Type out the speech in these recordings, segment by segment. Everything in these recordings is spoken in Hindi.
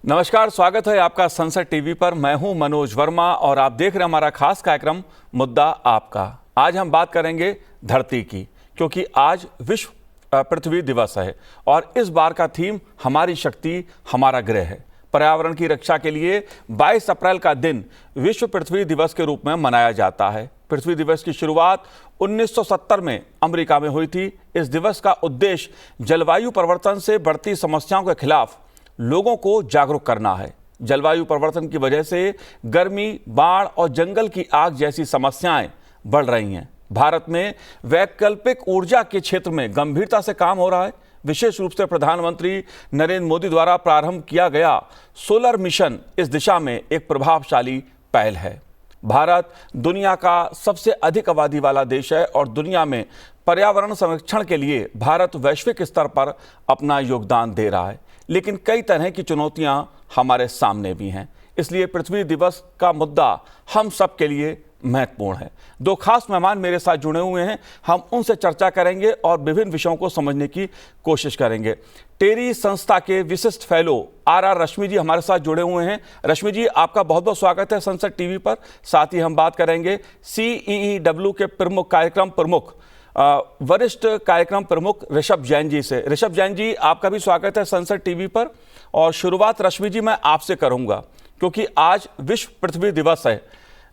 नमस्कार, स्वागत है आपका संसद टीवी पर। मैं हूं मनोज वर्मा और आप देख रहे हैं हमारा खास कार्यक्रम मुद्दा आपका। आज हम बात करेंगे धरती की, क्योंकि आज विश्व पृथ्वी दिवस है और इस बार का थीम हमारी शक्ति हमारा ग्रह है। पर्यावरण की रक्षा के लिए 22 अप्रैल का दिन विश्व पृथ्वी दिवस के रूप में मनाया जाता है। पृथ्वी दिवस की शुरुआत 1970 में अमेरिका में हुई थी। इस दिवस का उद्देश्य जलवायु परिवर्तन से बढ़ती समस्याओं के खिलाफ लोगों को जागरूक करना है। जलवायु परिवर्तन की वजह से गर्मी, बाढ़ और जंगल की आग जैसी समस्याएं बढ़ रही हैं। भारत में वैकल्पिक ऊर्जा के क्षेत्र में गंभीरता से काम हो रहा है। विशेष रूप से प्रधानमंत्री नरेंद्र मोदी द्वारा प्रारंभ किया गया सोलर मिशन इस दिशा में एक प्रभावशाली पहल है। भारत दुनिया का सबसे अधिक आबादी वाला देश है और दुनिया में पर्यावरण संरक्षण के लिए भारत वैश्विक स्तर पर अपना योगदान दे रहा है। लेकिन कई तरह की चुनौतियां हमारे सामने भी हैं। इसलिए पृथ्वी दिवस का मुद्दा हम सब के लिए महत्वपूर्ण है। दो खास मेहमान मेरे साथ जुड़े हुए हैं, हम उनसे चर्चा करेंगे और विभिन्न विषयों को समझने की कोशिश करेंगे। टेरी संस्था के विशिष्ट फेलो आर रश्मि जी हमारे साथ जुड़े हुए हैं। रश्मि जी, आपका बहुत बहुत स्वागत है संसद टीवी पर। साथ ही हम बात करेंगे CEEW के कार्यक्रम प्रमुख वरिष्ठ कार्यक्रम प्रमुख ऋषभ जैन जी से। ऋषभ जैन जी, आपका भी स्वागत है संसद टीवी पर। और शुरुआत रश्मि जी मैं आपसे करूंगा, क्योंकि आज विश्व पृथ्वी दिवस है।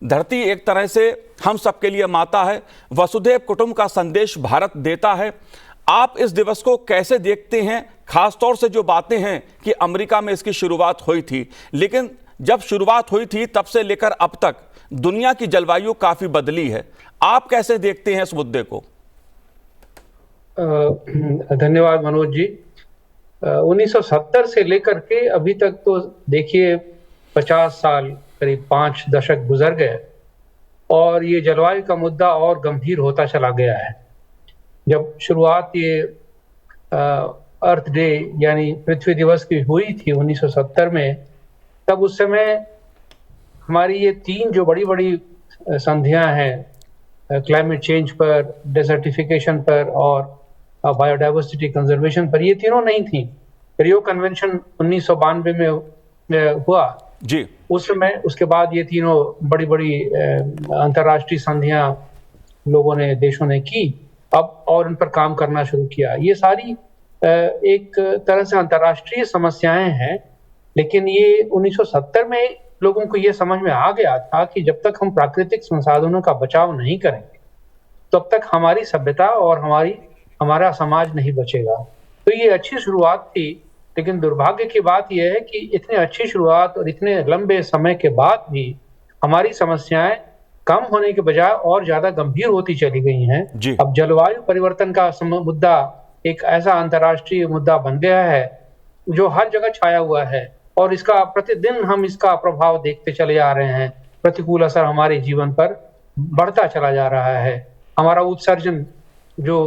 धरती एक तरह से हम सबके लिए माता है। वसुधैव कुटुंब का संदेश भारत देता है। आप इस दिवस को कैसे देखते हैं, खासतौर से जो बातें हैं कि अमेरिका में इसकी शुरुआत हुई थी, लेकिन जब शुरुआत हुई थी तब से लेकर अब तक दुनिया की जलवायु काफी बदली है। आप कैसे देखते हैं इस मुद्दे को? धन्यवाद मनोज जी। 1970 से लेकर के अभी तक तो देखिए 50 साल, करीब 5 दशक गुजर गए और ये जलवायु का मुद्दा और गंभीर होता चला गया है। जब शुरुआत ये अर्थ डे यानी पृथ्वी दिवस की हुई थी 1970 में, तब उस समय हमारी ये 3 जो बड़ी बड़ी संधियां हैं, क्लाइमेट चेंज पर, डेजर्टिफिकेशन पर और बायोडाइवर्सिटी कंजर्वेशन पर, ये तीनों नहीं थी। रियो कन्वेंशन 1992 में हुआ जी। उस समय, उसके बाद ये तीनों बड़ी बड़ी अंतर्राष्ट्रीय संधियां लोगों ने, देशों ने की अब और इन पर काम करना शुरू किया। ये सारी एक तरह से अंतर्राष्ट्रीय समस्याएं हैं, लेकिन ये 1970 में लोगों को ये समझ में आ गया था कि जब तक हम प्राकृतिक संसाधनों का बचाव नहीं करेंगे तब तक हमारी सभ्यता और हमारा समाज नहीं बचेगा। तो ये अच्छी शुरुआत थी, लेकिन दुर्भाग्य की बात यह है कि इतनी अच्छी शुरुआत और इतने लंबे समय के बाद भी हमारी समस्याएं कम होने के बजाय और ज्यादा गंभीर होती चली गई हैं। अब जलवायु परिवर्तन का मुद्दा एक ऐसा अंतर्राष्ट्रीय मुद्दा बन गया है जो हर जगह छाया हुआ है और इसका प्रतिदिन हम इसका प्रभाव देखते चले जा रहे हैं। प्रतिकूल असर हमारे जीवन पर बढ़ता चला जा रहा है। हमारा उत्सर्जन जो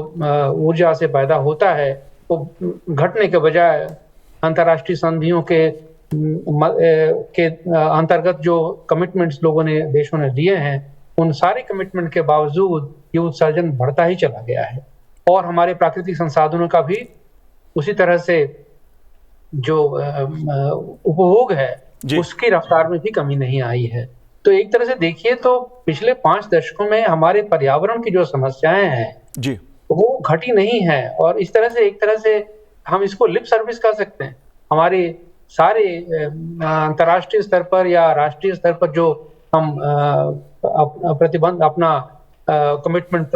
ऊर्जा से पैदा होता है वो घटने के बजाय अंतर्राष्ट्रीय संधियों के अंतर्गत जो कमिटमेंट्स लोगों ने, देशों ने लिए हैं, उन सारे कमिटमेंट के बावजूद ये उत्सर्जन बढ़ता ही चला गया है और हमारे प्राकृतिक संसाधनों का भी उसी तरह से जो उपभोग है उसकी रफ्तार में भी कमी नहीं आई है। तो एक तरह से देखिए तो पिछले 5 दशकों में हमारे पर्यावरण की जो समस्याएं हैं जी, वो घटी नहीं है और इस तरह से एक तरह से हम इसको लिप सर्विस कर सकते हैं। हमारे सारे अंतर्राष्ट्रीय स्तर पर या राष्ट्रीय स्तर पर जो हम प्रतिबंध, अपना कमिटमेंट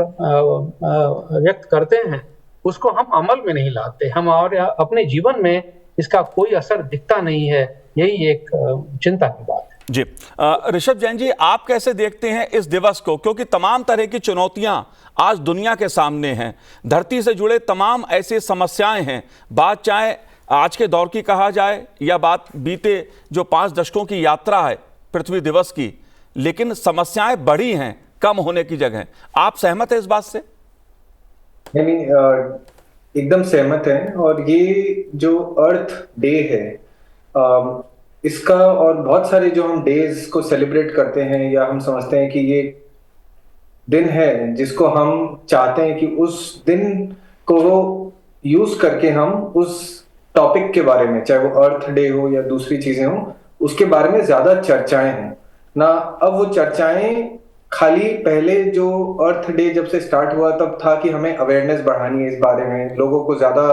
व्यक्त करते हैं, उसको हम अमल में नहीं लाते। हम और अपने जीवन में इसका कोई असर दिखता नहीं है। यही एक चिंता की बात है। जी, ऋषभ जैन जी, आप कैसे देखते हैं इस दिवस को, क्योंकि तमाम तरह की चुनौतियां आज दुनिया के सामने हैं। धरती से जुड़े तमाम ऐसी समस्याएं हैं, बात चाहे आज के दौर की कहा जाए या बात बीते जो 5 दशकों की यात्रा है पृथ्वी दिवस की, लेकिन समस्याएं बढ़ी हैं कम होने की जगह। आप सहमत हैं इस बात से? नहीं, एकदम सहमत है। और ये जो अर्थ डे है, इसका और बहुत सारे जो हम डेज को सेलिब्रेट करते हैं या हम समझते हैं कि ये दिन है जिसको हम चाहते हैं कि उस दिन को यूज करके हम उस टॉपिक के बारे में, चाहे वो अर्थ डे हो या दूसरी चीजें हो, उसके बारे में ज्यादा चर्चाएं हों ना। अब वो चर्चाएं खाली पहले जो अर्थ डे जब से स्टार्ट हुआ तब था कि हमें अवेयरनेस बढ़ानी है इस बारे में, लोगों को ज्यादा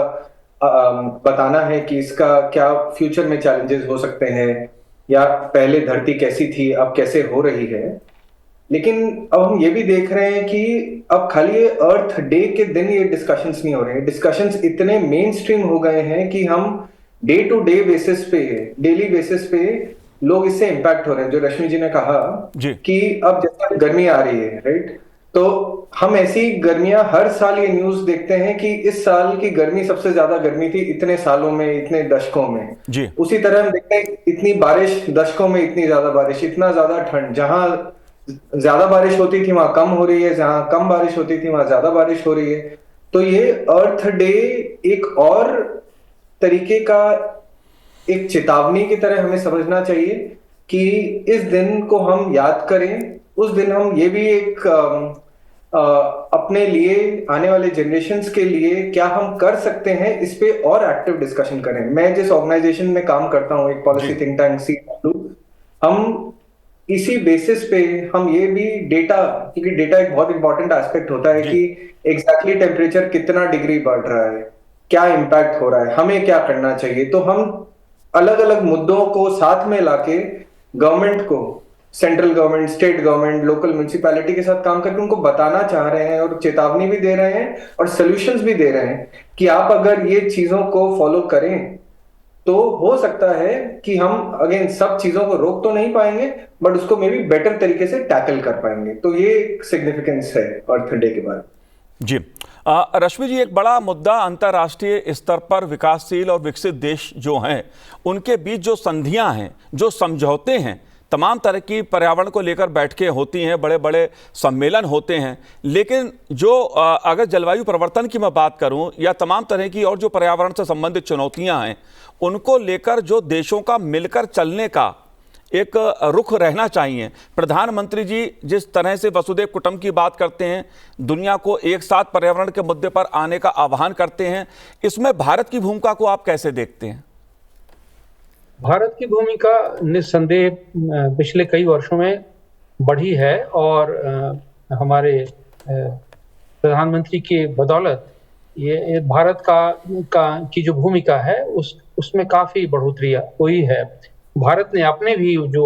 बताना है कि इसका क्या फ्यूचर में चैलेंजेस हो सकते हैं, या पहले धरती कैसी थी अब कैसे हो रही है। लेकिन अब हम ये भी देख रहे हैं कि अब खाली ये अर्थ डे के दिन ये डिस्कशंस नहीं हो रहे हैं, डिस्कशंस इतने मेन स्ट्रीम हो गए हैं कि हम डे टू डे बेसिस पे, डेली बेसिस पे लोग इससे इम्पैक्ट हो रहे हैं। जो रश्मि जी ने कहा कि अब जैसे गर्मी आ रही है, राइट, तो हम ऐसी गर्मियां हर साल ये न्यूज देखते हैं कि इस साल की गर्मी सबसे ज्यादा गर्मी थी इतने सालों में, इतने दशकों में जी। उसी तरह हम देखते हैं इतनी बारिश, दशकों में इतनी ज्यादा बारिश, इतना ज्यादा ठंड, जहां ज्यादा बारिश होती थी वहां कम हो रही है, जहां कम बारिश होती थी वहां ज्यादा बारिश हो रही है। तो ये अर्थ डे एक और तरीके का एक चेतावनी की तरह हमें समझना चाहिए कि इस दिन को हम याद करें। उस दिन हम ये भी एक अपने लिए, आने वाले जनरेशन्स के लिए क्या हम कर सकते हैं इस पे और एक्टिव डिस्कशन करें। मैं जिस ऑर्गेनाइजेशन में काम करता हूं, एक पॉलिसी थिंक टैंक CW, हम इसी बेसिस पे हम ये भी डेटा, क्योंकि डेटा एक बहुत इंपॉर्टेंट एस्पेक्ट होता है कि एग्जैक्टली टेम्परेचर कितना डिग्री बढ़ रहा है, क्या इम्पैक्ट हो रहा है, हमें क्या करना चाहिए। तो हम अलग अलग मुद्दों को साथ में लाके गवर्नमेंट को, central government, state government, local municipality के साथ काम करके उनको बताना चाह रहे हैं और चेतावनी भी दे रहे हैं और सॉल्यूशंस भी दे रहे हैं कि आप अगर ये चीजों को फॉलो करें तो हो सकता है कि हम अगेन सब चीजों को रोक तो नहीं पाएंगे, बट उसको मे बी बेटर तरीके से टैकल कर पाएंगे। तो ये एक सिग्निफिकेंस है अर्थ डे के बाद। जी। रश्मि जी, एक बड़ा मुद्दा अंतर्राष्ट्रीय स्तर पर विकासशील और विकसित देश जो हैं उनके बीच जो संधियां हैं, जो समझौते हैं, तमाम तरह की पर्यावरण को लेकर बैठकें होती हैं, बड़े बड़े सम्मेलन होते हैं, लेकिन जो अगर जलवायु परिवर्तन की मैं बात करूं या तमाम तरह की और जो पर्यावरण से संबंधित चुनौतियां हैं, उनको लेकर जो देशों का मिलकर चलने का एक रुख रहना चाहिए। प्रधानमंत्री जी जिस तरह से वसुधैव कुटुंब की बात करते हैं, दुनिया को एक साथ पर्यावरण के मुद्दे पर आने का आह्वान करते हैं, इसमें भारत की भूमिका को आप कैसे देखते हैं? भारत की भूमिका निस्संदेह पिछले कई वर्षों में बढ़ी है और हमारे प्रधानमंत्री के बदौलत ये भारत की जो भूमिका है उसमें काफी बढ़ोतरी हुई है। भारत ने अपने भी जो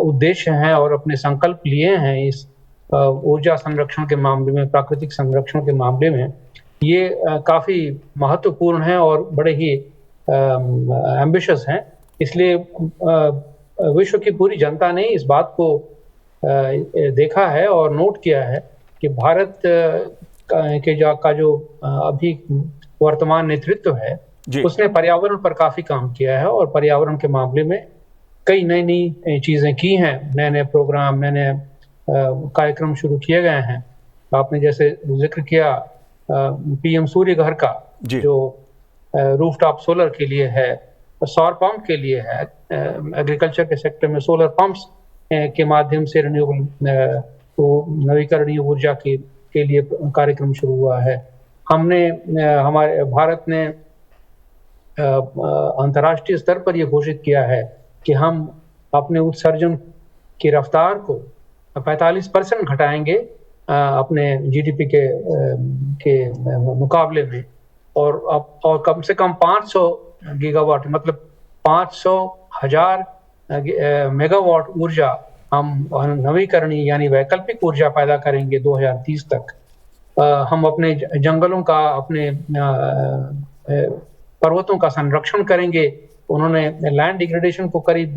उद्देश्य हैं और अपने संकल्प लिए हैं इस ऊर्जा संरक्षण के मामले में, प्राकृतिक संरक्षण के मामले में, ये काफी महत्वपूर्ण है और बड़े ही एम्बिशियस हैं। इसलिए विश्व की पूरी जनता ने इस बात को देखा है और नोट किया है कि भारत का जो अभी वर्तमान नेतृत्व है उसने पर्यावरण पर काफी काम किया है और पर्यावरण के मामले में कई नई चीजें की हैं, नए नए प्रोग्राम, नए नए कार्यक्रम शुरू किए गए हैं। आपने जैसे जिक्र किया PM सूर्य घर का, जो रूफटॉप सोलर के लिए है, सौर पंप के लिए है, एग्रीकल्चर के सेक्टर में सोलर पंप्स के माध्यम से नवीकरणीय ऊर्जा के लिए कार्यक्रम शुरू हुआ है। हमारे भारत ने अंतर्राष्ट्रीय स्तर पर यह घोषित किया है कि हम अपने उत्सर्जन की रफ्तार को 45% घटाएंगे अपने GDP के मुकाबले में, और कम से कम 500 गीगावाट, मतलब 500,000 मेगावाट ऊर्जा हम नवीकरणीय यानी वैकल्पिक ऊर्जा पैदा करेंगे 2030 तक। हम अपने जंगलों का, अपने पर्वतों का संरक्षण करेंगे। उन्होंने लैंड डिग्रेडेशन को करीब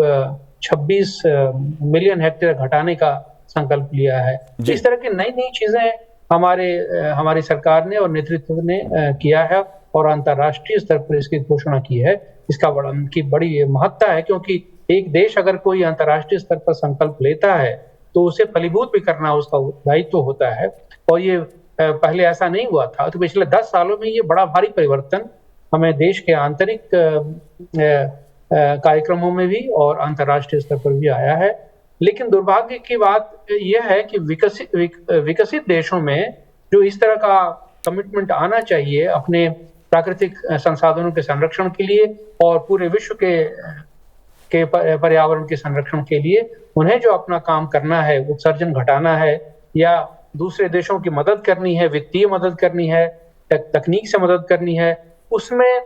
26 मिलियन हेक्टेयर घटाने का संकल्प लिया है। इस तरह की नई चीजें हमारी सरकार ने और नेतृत्व ने किया है और अंतर्राष्ट्रीय स्तर पर इसकी घोषणा की है। इसका बड़ी महत्ता है, क्योंकि एक देश अगर कोई अंतर्राष्ट्रीय स्तर पर संकल्प लेता है तो उसे फलीभूत भी करना उसका दायित्व होता है, और ये पहले ऐसा नहीं हुआ था। तो पिछले 10 सालों में ये बड़ा भारी परिवर्तन हमें देश के आंतरिक कार्यक्रमों में भी और अंतर्राष्ट्रीय स्तर पर भी आया है। लेकिन दुर्भाग्य की बात यह है कि विकसित देशों में जो इस तरह का कमिटमेंट आना चाहिए अपने प्राकृतिक संसाधनों के संरक्षण के लिए और पूरे विश्व के पर्यावरण के संरक्षण के लिए उन्हें जो अपना काम करना है, उत्सर्जन घटाना है या दूसरे देशों की मदद करनी है, वित्तीय मदद करनी है, तकनीक से मदद करनी है, उसमें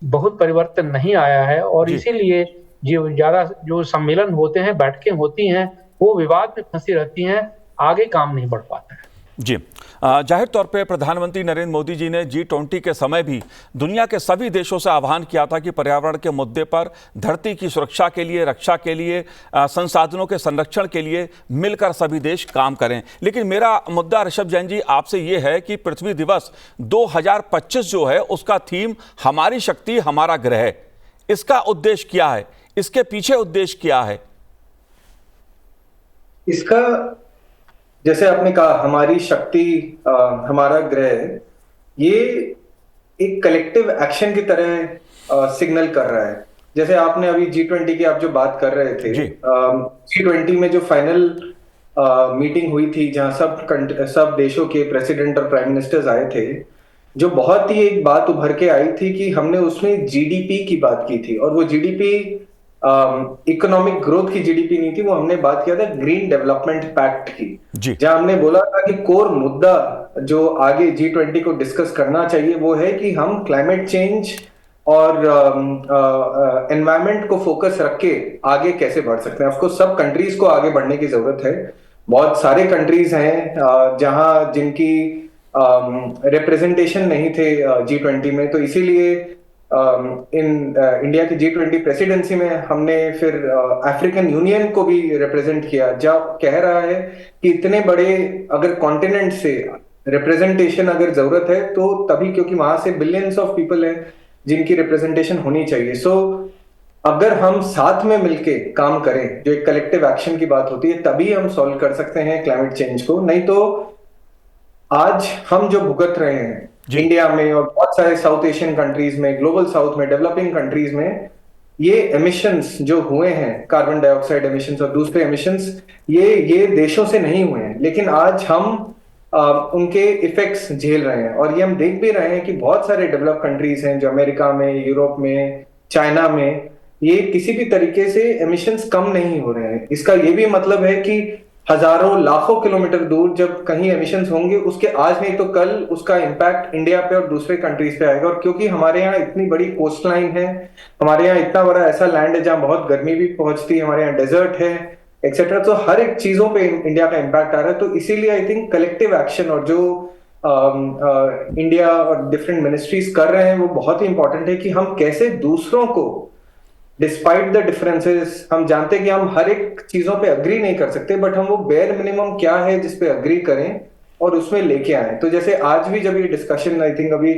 बहुत परिवर्तन नहीं आया है। और इसीलिए जो सम्मेलन होते हैं, बैठकें होती हैं, वो विवाद में फंसी रहती हैं, आगे काम नहीं बढ़ पाता है। जी, जाहिर तौर पे प्रधानमंत्री नरेंद्र मोदी जी ने G20 के समय भी दुनिया के सभी देशों से आह्वान किया था कि पर्यावरण के मुद्दे पर, धरती की सुरक्षा के लिए, रक्षा के लिए, संसाधनों के संरक्षण के लिए मिलकर सभी देश काम करें। लेकिन मेरा मुद्दा ऋषभ जैन जी आपसे ये है कि पृथ्वी दिवस 2025 जो है उसका थीम हमारी शक्ति हमारा ग्रह, इसका उद्देश्य क्या है, इसके पीछे उद्देश्य क्या है? इसका, जैसे आपने कहा, हमारी शक्ति हमारा ग्रह, ये एक कलेक्टिव एक्शन की तरह सिग्नल कर रहा है। जैसे आपने अभी G20 की आप जो बात कर रहे थे, G20 में जो फाइनल मीटिंग हुई थी जहां सब देशों के प्रेसिडेंट और प्राइम मिनिस्टर्स आए थे, जो बहुत ही एक बात उभर के आई थी कि हमने उसमें जीडीपी की बात की थी, और वो जीडीपी इकोनॉमिक ग्रोथ की जीडीपी नहीं थी, वो हमने बात किया था ग्रीन डेवलपमेंट पैक्ट की, जहां हमने बोला था कि कोर मुद्दा जो आगे G20 को डिस्कस करना चाहिए वो है कि हम क्लाइमेट चेंज और एनवायरनमेंट को फोकस रख के आगे कैसे बढ़ सकते हैं। ऑफकोर्स सब कंट्रीज को आगे बढ़ने की जरूरत है। बहुत सारे कंट्रीज हैं जहां जिनकी रिप्रेजेंटेशन नहीं थे G20 में, तो इसीलिए इंडिया की G20 प्रेसिडेंसी में हमने फिर अफ्रीकन यूनियन को भी रिप्रेजेंट किया, जब कह रहा है कि इतने बड़े अगर कॉन्टिनेंट से रिप्रेजेंटेशन अगर जरूरत है तो तभी, क्योंकि वहां से बिलियंस ऑफ पीपल हैं जिनकी रिप्रेजेंटेशन होनी चाहिए। सो अगर हम साथ में मिलके काम करें, जो एक कलेक्टिव एक्शन की बात होती है, तभी हम सॉल्व कर सकते हैं क्लाइमेट चेंज को। नहीं तो आज हम जो भुगत रहे हैं इंडिया में और बहुत सारे साउथ एशियन कंट्रीज में, ग्लोबल साउथ में, डेवलपिंग कंट्रीज में, ये एमिशंस जो हुए हैं, कार्बन डाइऑक्साइड एमिशंस और दूसरे एमिशंस, ये देशों से नहीं हुए हैं, लेकिन आज हम उनके इफेक्ट्स झेल रहे हैं। और ये हम देख भी रहे हैं कि बहुत सारे डेवलप कंट्रीज हैं जो अमेरिका में, यूरोप में, चाइना में, ये किसी भी तरीके से एमिशंस कम नहीं हो रहे हैं। इसका ये भी मतलब है कि हजारों लाखों किलोमीटर दूर जब कहीं एमिशंस होंगे, उसके आज नहीं तो कल उसका इम्पैक्ट इंडिया पे और दूसरे कंट्रीज पे आएगा। और क्योंकि हमारे यहाँ इतनी बड़ी कोस्ट लाइन है, हमारे यहाँ इतना बड़ा ऐसा लैंड है जहाँ बहुत गर्मी भी पहुंचती है, हमारे यहाँ डेजर्ट है एक्सेट्रा, तो हर एक चीजों पे इंडिया का इम्पैक्ट आ रहा है। तो इसीलिए आई थिंक कलेक्टिव एक्शन और जो इंडिया और डिफरेंट मिनिस्ट्रीज कर रहे हैं वो बहुत ही इंपॉर्टेंट है कि हम कैसे दूसरों को, डिस्पाइट द डिफरेंसेस, हम जानते हैं कि हम हर एक चीजों पे अग्री नहीं कर सकते, बट हम वो बेयर मिनिमम क्या है जिसपे अग्री करें और उसमें लेके आए। तो जैसे आज भी जब ये डिस्कशन, आई थिंक अभी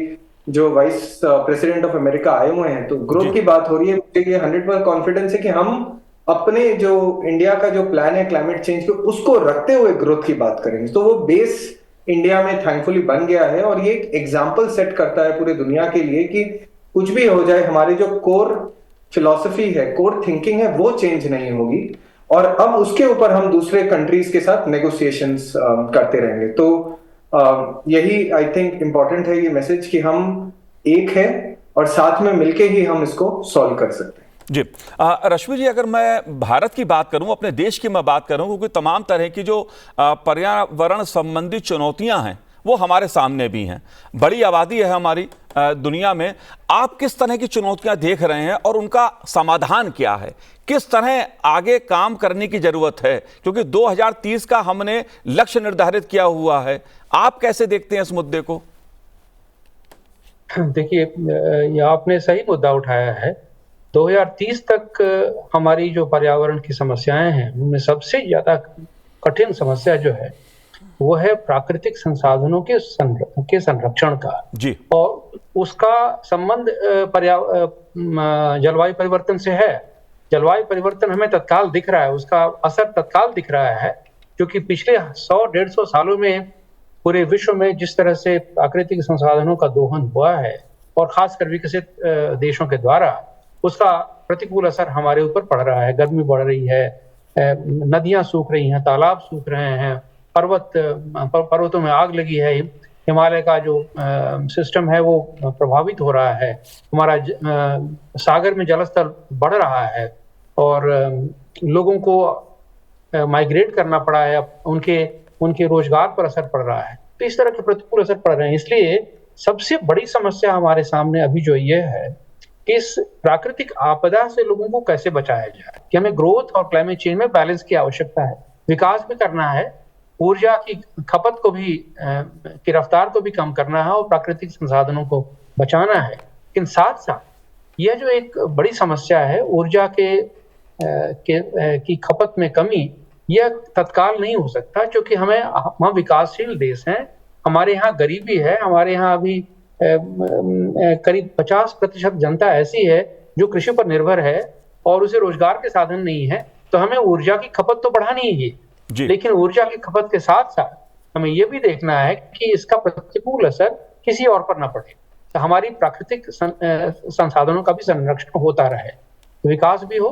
जो वाइस प्रेसिडेंट ऑफ अमेरिका आए हुए हैं, तो ग्रोथ की बात हो रही है, मुझे ये 100% कॉन्फिडेंस है कि हम अपने जो इंडिया का जो प्लान है क्लाइमेट चेंज के, उसको रखते हुए ग्रोथ की बात करेंगे। तो वो बेस इंडिया में थैंकफुली बन गया है और ये एक एग्जाम्पल सेट करता है पूरी दुनिया के लिए कि कुछ भी हो जाए, हमारी जो कोर फिलॉसफी है, कोर थिंकिंग है, वो चेंज नहीं होगी। और अब उसके ऊपर हम दूसरे कंट्रीज के साथ नेगोशिएशंस करते रहेंगे। तो यही आई थिंक इंपॉर्टेंट है ये मैसेज कि हम एक है और साथ में मिलके ही हम इसको सॉल्व कर सकते हैं। जी, रश्मि जी, अगर मैं भारत की बात करूं, अपने देश की मैं बात करूं, क्योंकि तमाम तरह की जो पर्यावरण संबंधी चुनौतियां हैं वो हमारे सामने भी हैं, बड़ी आबादी है हमारी दुनिया में। आप किस तरह की चुनौतियां देख रहे हैं और उनका समाधान क्या है? किस तरह आगे काम करने की जरूरत है? क्योंकि 2030 का हमने लक्ष्य निर्धारित किया हुआ है, आप कैसे देखते हैं इस मुद्दे को? देखिए, ये आपने सही मुद्दा उठाया है। 2030 तक हमारी जो पर्यावरण की समस्याएं हैं, उनमें सबसे ज्यादा कठिन समस्या जो है वो है प्राकृतिक संसाधनों के संरक्षण का जी, और उसका संबंध जलवायु परिवर्तन से है। जलवायु परिवर्तन हमें तत्काल दिख रहा है, उसका असर तत्काल दिख रहा है, क्योंकि पिछले 100-150 सालों में पूरे विश्व में जिस तरह से प्राकृतिक संसाधनों का दोहन हुआ है, और खासकर विकसित देशों के द्वारा, उसका प्रतिकूल असर हमारे ऊपर पड़ रहा है। गर्मी बढ़ रही है, नदियां सूख रही हैं, तालाब सूख रहे हैं, पर्वतों में आग लगी है, हिमालय का जो सिस्टम है वो प्रभावित हो रहा है, हमारा सागर में जलस्तर बढ़ रहा है और लोगों को माइग्रेट करना पड़ा है, उनके रोजगार पर असर पड़ रहा है। तो इस तरह के प्रतिकूल असर पड़ रहे हैं। इसलिए सबसे बड़ी समस्या हमारे सामने अभी जो ये है कि इस प्राकृतिक आपदा से लोगों को कैसे बचाया जाए, कि हमें ग्रोथ और क्लाइमेट चेंज में बैलेंस की आवश्यकता है, विकास भी करना है, ऊर्जा की खपत को भी की रफ्तार को भी कम करना है और प्राकृतिक संसाधनों को बचाना है। लेकिन साथ साथ यह जो एक बड़ी समस्या है ऊर्जा की खपत में कमी, यह तत्काल नहीं हो सकता, क्योंकि हम विकासशील देश हैं, हमारे यहाँ गरीबी है, हमारे यहाँ अभी करीब 50% जनता ऐसी है जो कृषि पर निर्भर है और उसे रोजगार के साधन नहीं है। तो हमें ऊर्जा की खपत तो बढ़ानी ही है, लेकिन ऊर्जा की खपत के साथ साथ हमें यह भी देखना है कि इसका प्रतिकूल असर किसी और पर ना पड़े, तो हमारी प्राकृतिक संसाधनों का भी संरक्षण होता रहे, विकास भी हो,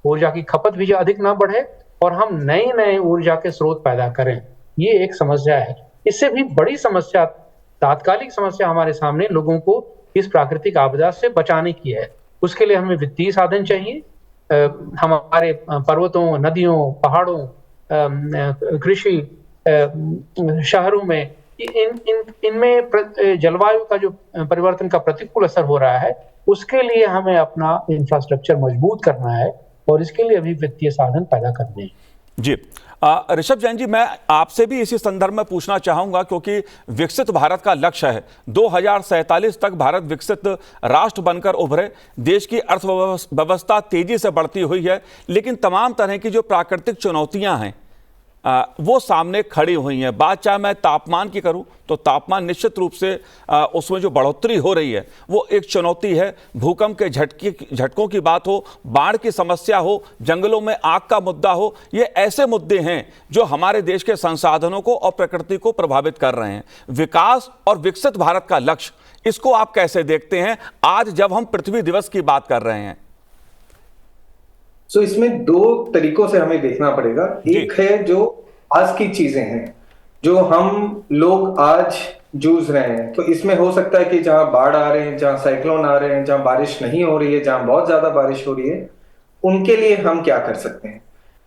ऊर्जा की खपत भी अधिक ना बढ़े और हम नए नए ऊर्जा के स्रोत पैदा करें। ये एक समस्या है। इससे भी बड़ी समस्या, तात्कालिक समस्या हमारे सामने लोगों को इस प्राकृतिक आपदा से बचाने की है। उसके लिए हमें वित्तीय साधन चाहिए। हमारे पर्वतों, नदियों, पहाड़ों, कृषि, शहरों में इनमें जलवायु का जो परिवर्तन का प्रतिकूल असर हो रहा है, उसके लिए हमें अपना इंफ्रास्ट्रक्चर मजबूत करना है और इसके लिए अभी वित्तीय साधन पैदा करने हैं। जी, ऋषभ जैन जी, मैं आपसे भी इसी संदर्भ में पूछना चाहूंगा, क्योंकि विकसित भारत का लक्ष्य है 2047 तक भारत विकसित राष्ट्र बनकर उभरे। देश की अर्थव्यवस्था तेजी से बढ़ती हुई है, लेकिन तमाम तरह की जो प्राकृतिक चुनौतियां हैं वो सामने खड़ी हुई हैं। बात चाहे मैं तापमान की करूं तो तापमान निश्चित रूप से उसमें जो बढ़ोतरी हो रही है वो एक चुनौती है। भूकंप के झटकों की बात हो, बाढ़ की समस्या हो, जंगलों में आग का मुद्दा हो, ये ऐसे मुद्दे हैं जो हमारे देश के संसाधनों को और प्रकृति को प्रभावित कर रहे हैं। विकास और विकसित भारत का लक्ष्य, इसको आप कैसे देखते हैं आज जब हम पृथ्वी दिवस की बात कर रहे हैं? सो इसमें दो तरीकों से हमें देखना पड़ेगा। एक है जो आज की चीजें हैं जो हम लोग आज जूझ रहे हैं, तो इसमें हो सकता है कि जहां बाढ़ आ रहे हैं, जहां साइक्लोन आ रहे हैं, जहां बारिश नहीं हो रही है, जहां बहुत ज्यादा बारिश हो रही है, उनके लिए हम क्या कर सकते हैं।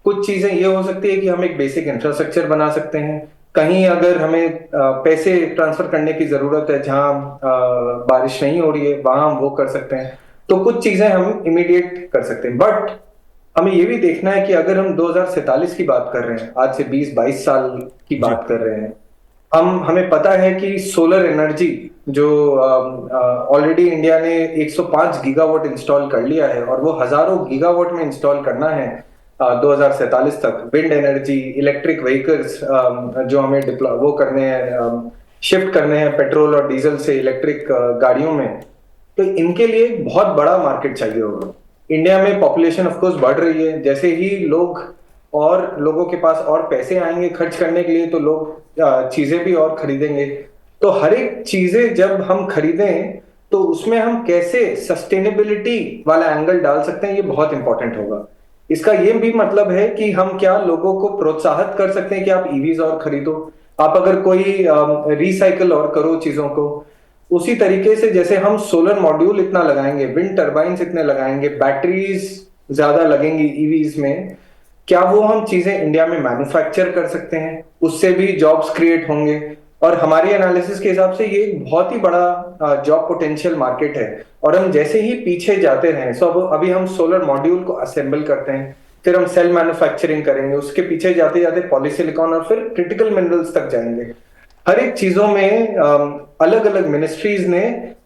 कुछ चीजें ये हो सकती है कि हम एक बेसिक इंफ्रास्ट्रक्चर बना सकते हैं। कहीं अगर हमें पैसे ट्रांसफर करने की जरूरत है, जहां बारिश नहीं हो रही है, वहां हम वो कर सकते हैं। तो कुछ चीजें हम इमीडिएट कर सकते हैं। बट हमें ये भी देखना है कि अगर हम 2047 की बात कर रहे हैं, आज से 20-22 साल की बात कर रहे हैं, हमें पता है कि सोलर एनर्जी जो ऑलरेडी इंडिया ने 105 गीगावाट इंस्टॉल कर लिया है और वो हजारों गीगावाट में इंस्टॉल करना है 2047 तक। विंड एनर्जी, इलेक्ट्रिक व्हीकल्स जो हमें वो करने हैं, शिफ्ट करने हैं पेट्रोल और डीजल से इलेक्ट्रिक गाड़ियों में, तो इनके लिए बहुत बड़ा मार्केट चाहिए होगा। इंडिया में पॉपुलेशन ऑफ कोर्स बढ़ रही है, जैसे ही लोगों के पास और पैसे आएंगे खर्च करने के लिए, तो लोग चीजें भी और खरीदेंगे। तो हर एक चीजें जब हम खरीदें तो उसमें हम कैसे सस्टेनेबिलिटी वाला एंगल डाल सकते हैं, ये बहुत इंपॉर्टेंट होगा। इसका ये भी मतलब है कि हम क्या लोगों को प्रोत्साहित कर सकते हैं कि आप ईवीज और खरीदो, आप अगर कोई रिसाइकल और करो चीजों को। उसी तरीके से जैसे हम सोलर मॉड्यूल इतना लगाएंगे, विंड टर्बाइन्स इतने लगाएंगे, बैटरीज ज्यादा लगेंगी ईवीज में, क्या वो हम चीजें इंडिया में मैन्युफैक्चर कर सकते हैं, उससे भी जॉब्स क्रिएट होंगे। और हमारी एनालिसिस के हिसाब से ये एक बहुत ही बड़ा जॉब पोटेंशियल मार्केट है। और हम जैसे ही पीछे जाते रहे, सो अभी हम सोलर मॉड्यूल को असेंबल करते हैं, फिर हम सेल मैन्युफैक्चरिंग करेंगे, उसके पीछे जाते जाते पॉलीसिलिकॉन और फिर क्रिटिकल मिनरल्स तक जाएंगे। हर एक चीजों में अलग अलग मिनिस्ट्रीज ने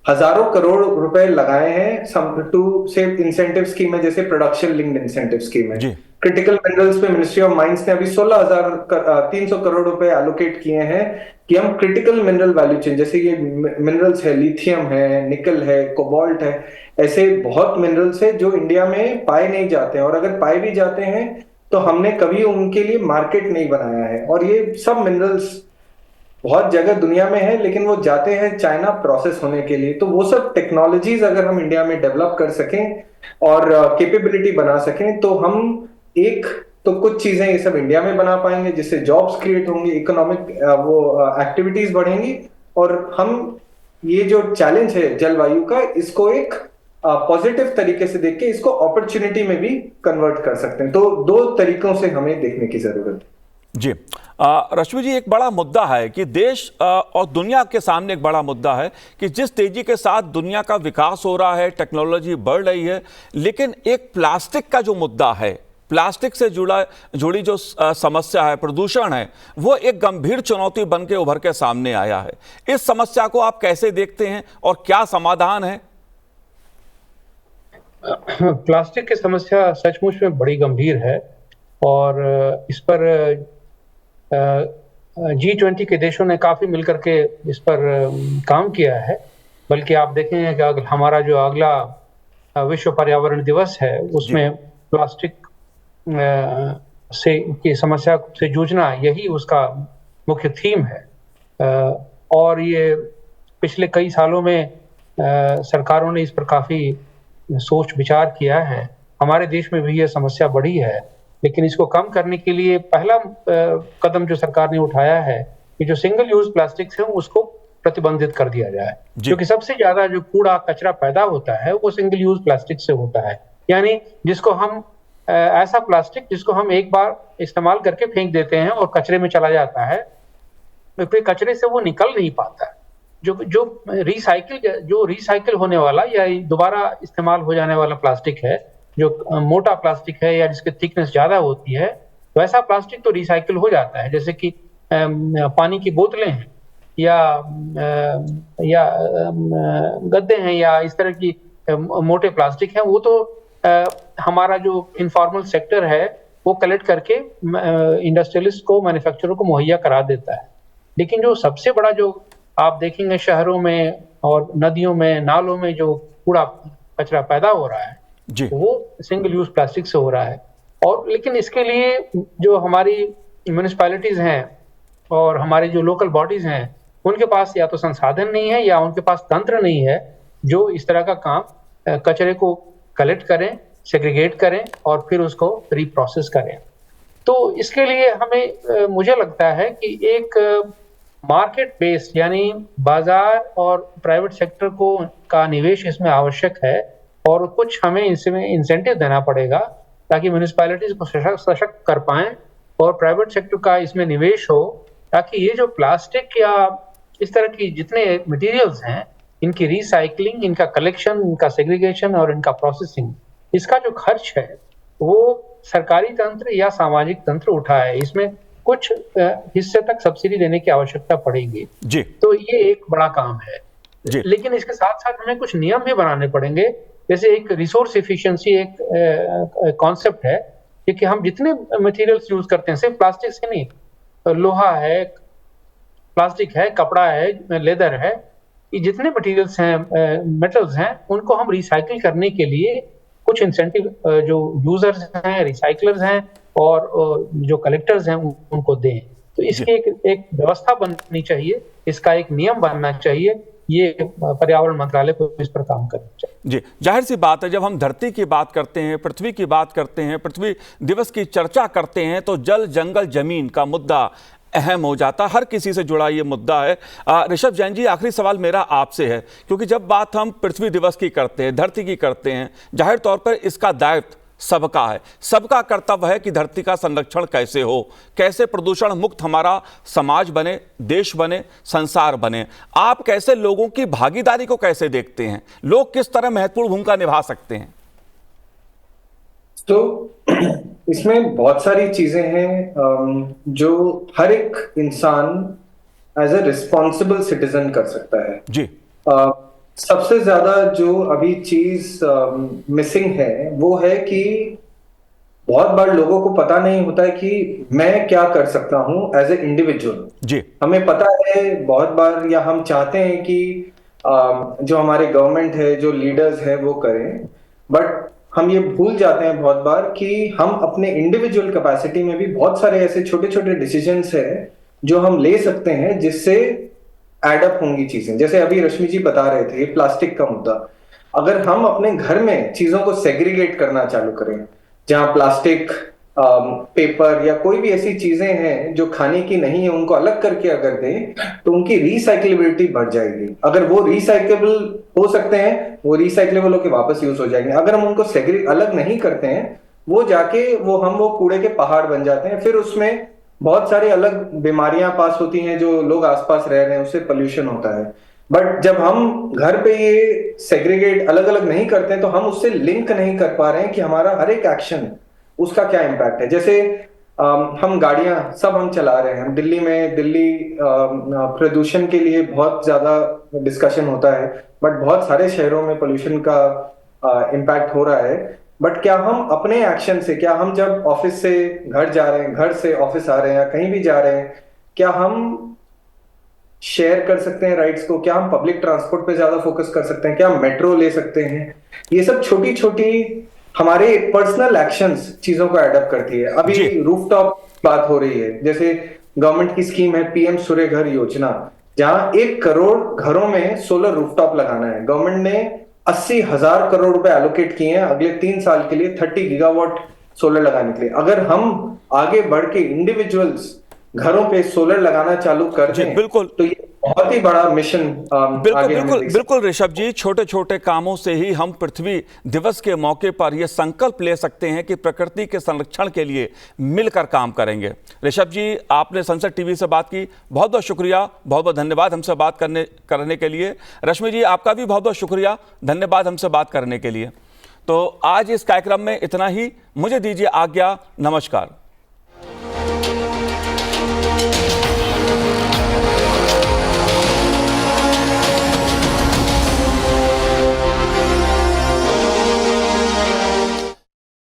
हजारों करोड़ रुपए लगाए हैं टू से इंसेंटिव स्कीम है, जैसे प्रोडक्शन लिंक्ड इंसेंटिव स्कीम है। क्रिटिकल मिनरल्स पे मिनिस्ट्री ऑफ माइंस ने अभी 16,300 करोड़ रुपए एलोकेट किए हैं कि हम क्रिटिकल मिनरल वैल्यू चेन, जैसे ये मिनरल्स है, लिथियम है, निकल है, कोबाल्ट है, ऐसे बहुत मिनरल्स है जो इंडिया में पाए नहीं जाते हैं, और अगर पाए भी जाते हैं तो हमने कभी उनके लिए मार्केट नहीं बनाया है। और ये सब मिनरल्स बहुत जगह दुनिया में है, लेकिन वो जाते हैं चाइना प्रोसेस होने के लिए। तो वो सब टेक्नोलॉजीज अगर हम इंडिया में डेवलप कर सकें और कैपेबिलिटी बना सकें, तो हम तो कुछ चीजें ये सब इंडिया में बना पाएंगे, जिससे जॉब्स क्रिएट होंगी, इकोनॉमिक वो एक्टिविटीज बढ़ेंगी। और हम ये जो चैलेंज है जलवायु का, इसको एक पॉजिटिव तरीके से देख के इसको अपॉर्चुनिटी में भी कन्वर्ट कर सकते हैं। तो दो तरीकों से हमें देखने की जरूरत है। जी रश्मि जी, एक बड़ा मुद्दा है कि देश और दुनिया के सामने एक बड़ा मुद्दा है कि जिस तेजी के साथ दुनिया का विकास हो रहा है, टेक्नोलॉजी बढ़ रही है, लेकिन एक प्लास्टिक का जो मुद्दा है, प्लास्टिक से जुड़ी जो समस्या है, प्रदूषण है, वो एक गंभीर चुनौती बन के उभर के सामने आया है। इस समस्या को आप कैसे देखते हैं और क्या समाधान है? प्लास्टिक की समस्या सचमुच में बड़ी गंभीर है और इस पर G20 के देशों ने काफी मिलकर के इस पर काम किया है। बल्कि आप देखेंगे कि हमारा जो अगला विश्व पर्यावरण दिवस है उसमें प्लास्टिक से की समस्या से जूझना, यही उसका मुख्य थीम है। और ये पिछले कई सालों में सरकारों ने इस पर काफी सोच विचार किया है। हमारे देश में भी ये समस्या बढ़ी है, लेकिन इसको कम करने के लिए पहला कदम जो सरकार ने उठाया है कि जो सिंगल यूज प्लास्टिक्स है उसको प्रतिबंधित कर दिया जाए, क्योंकि सबसे ज्यादा जो कूड़ा कचरा पैदा होता है वो सिंगल यूज प्लास्टिक से होता है। यानी जिसको हम ऐसा प्लास्टिक जिसको हम एक बार इस्तेमाल करके फेंक देते हैं और कचरे में चला जाता है, फिर कचरे से वो निकल नहीं पाता। जो रिसाइकिल होने वाला या दोबारा इस्तेमाल हो जाने वाला प्लास्टिक है, जो मोटा प्लास्टिक है या जिसकी थिकनेस ज्यादा होती है, वैसा प्लास्टिक तो रिसाइकिल हो जाता है। जैसे कि पानी की बोतलें हैं या गद्दे हैं या इस तरह की मोटे प्लास्टिक हैं, वो तो हमारा जो इनफॉर्मल सेक्टर है वो कलेक्ट करके इंडस्ट्रियलिस्ट को, मैन्युफैक्चरर को मुहैया करा देता है। लेकिन जो सबसे बड़ा जो आप देखेंगे शहरों में और नदियों में, नालों में जो कूड़ा कचरा पैदा हो रहा है वो सिंगल यूज प्लास्टिक से हो रहा है। और लेकिन इसके लिए जो हमारी म्युनिसिपैलिटीज हैं और हमारी जो लोकल बॉडीज हैं, उनके पास या तो संसाधन नहीं है या उनके पास तंत्र नहीं है जो इस तरह का काम कचरे को कलेक्ट करें, सेग्रीगेट करें और फिर उसको रिप्रोसेस करें। तो इसके लिए हमें मुझे लगता है कि एक मार्केट बेस्ड यानी बाजार और प्राइवेट सेक्टर को का निवेश इसमें आवश्यक है और कुछ हमें इसमें इंसेंटिव देना पड़ेगा ताकि म्युनिसिपैलिटीज को सशक्त कर पाएं और प्राइवेट सेक्टर का इसमें निवेश हो, ताकि ये जो प्लास्टिक या इस तरह की जितने मटेरियल्स हैं, इनकी रिसाइकलिंग, इनका कलेक्शन, इनका सेग्रीगेशन और इनका प्रोसेसिंग, इसका जो खर्च है वो सरकारी तंत्र या सामाजिक तंत्र उठाए। इसमें कुछ हिस्से तक सब्सिडी देने की आवश्यकता पड़ेगी जी। तो ये एक बड़ा काम है जी। लेकिन इसके साथ साथ हमें कुछ नियम भी बनाने पड़ेंगे। जैसे एक रिसोर्स एफिशिएंसी एक कॉन्सेप्ट है कि हम जितने मटेरियल्स यूज करते हैं, सिर्फ प्लास्टिक से नहीं, लोहा है, प्लास्टिक है, कपड़ा है, लेदर है, ये जितने मटेरियल्स हैं, मेटल्स हैं, उनको हम रिसाइकिल करने के लिए कुछ इंसेंटिव जो यूजर्स हैं, रिसाइकलर्स हैं और जो कलेक्टर्स हैं उनको दें। तो इसकी एक व्यवस्था बननी चाहिए, इसका एक नियम बनना चाहिए। ये पर्यावरण मंत्रालय को इस पर काम करना चाहिए जी। जाहिर सी बात है, जब हम धरती की बात करते हैं, पृथ्वी की बात करते हैं, पृथ्वी दिवस की चर्चा करते हैं, तो जल, जंगल, जमीन का मुद्दा अहम हो जाता, हर किसी से जुड़ा ये मुद्दा है। ऋषभ जैन जी, आखिरी सवाल मेरा आपसे है, क्योंकि जब बात हम पृथ्वी दिवस की करते हैं, धरती की करते हैं, जाहिर तौर पर इसका दायित्व सबका है, सबका कर्तव्य है कि धरती का संरक्षण कैसे हो, कैसे प्रदूषण मुक्त हमारा समाज बने, देश बने, संसार बने। आप कैसे लोगों की भागीदारी को कैसे देखते हैं, लोग किस तरह महत्वपूर्ण भूमिका निभा सकते हैं? तो इसमें बहुत सारी चीजें हैं जो हर एक इंसान एज ए रिस्पॉन्सिबल सिटीजन कर सकता है जी। सबसे ज्यादा जो अभी चीज मिसिंग है वो है कि बहुत बार लोगों को पता नहीं होता है कि मैं क्या कर सकता हूं एज ए इंडिविजुअल जी। हमें पता है बहुत बार, या हम चाहते हैं कि जो हमारे गवर्नमेंट है, जो लीडर्स है वो करें, बट हम ये भूल जाते हैं बहुत बार कि हम अपने इंडिविजुअल कैपेसिटी में भी बहुत सारे ऐसे छोटे छोटे डिसीजंस हैं जो हम ले सकते हैं जिससे एडअप होंगी चीजें। जैसे अभी रश्मि जी बता रहे थे प्लास्टिक का मुद्दा, अगर हम अपने घर में चीजों को सेग्रीगेट करना चालू करें, जहां प्लास्टिक पेपर या कोई भी ऐसी चीजें हैं जो खाने की नहीं है, उनको अलग करके अगर दें तो उनकी रिसाइक्लेबिलिटी बढ़ जाएगी। अगर वो रिसाइकेबल हो सकते हैं, वो रिसाइक्लेबल होकर वापस यूज हो जाएंगे। अगर हम उनको अलग नहीं करते हैं, वो जाके वो कूड़े के पहाड़ बन जाते हैं। फिर उसमें बहुत सारी अलग बीमारियां पास होती हैं, जो लोग आसपास रह रहे हैं उससे पोल्यूशन होता है। बट जब हम घर पे ये सेग्रीगेट अलग अलग नहीं करते हैं, तो हम उससे लिंक नहीं कर पा रहे हैं कि हमारा हर एक एक्शन उसका क्या इम्पैक्ट है। जैसे हम गाड़ियां सब हम चला रहे हैं, दिल्ली में प्रदूषण के लिए बहुत ज्यादा डिस्कशन होता है, बट बहुत सारे शहरों में पोल्यूशन का इम्पैक्ट हो रहा है। बट क्या हम अपने एक्शन से, क्या हम जब ऑफिस से घर जा रहे हैं, घर से ऑफिस आ रहे हैं या कहीं भी जा रहे हैं, क्या हम शेयर कर सकते हैं राइड्स को? क्या हम पब्लिक ट्रांसपोर्ट पे ज्यादा फोकस कर सकते हैं? क्या हम मेट्रो ले सकते हैं? ये सब छोटी छोटी हमारे पर्सनल एक्शंस चीजों को एडअप करती है। अभी रूफटॉप बात हो रही है, जैसे गवर्नमेंट की स्कीम है पीएम सूर्य घर योजना, जहां 1 करोड़ घरों में सोलर रूफटॉप लगाना है। गवर्नमेंट ने 80,000 करोड़ रुपए एलोकेट किए हैं अगले 3 साल के लिए 30 गीगावाट सोलर लगाने के लिए। अगर हम आगे बढ़ के इंडिविजुअल्स घरों पे सोलर लगाना चालू कर दें, बिल्कुल, तो ये बहुत ही बड़ा मिशन बिल्कुल ऋषभ जी, छोटे छोटे कामों से ही हम पृथ्वी दिवस के मौके पर यह संकल्प ले सकते हैं कि प्रकृति के संरक्षण के लिए मिलकर काम करेंगे। ऋषभ जी, आपने संसद टीवी से बात की, बहुत बहुत शुक्रिया, बहुत बहुत धन्यवाद हमसे बात करने के लिए। रश्मि जी, आपका भी बहुत बहुत शुक्रिया, धन्यवाद हमसे बात करने के लिए। तो आज इस कार्यक्रम में इतना ही, मुझे दीजिए आज्ञा, नमस्कार।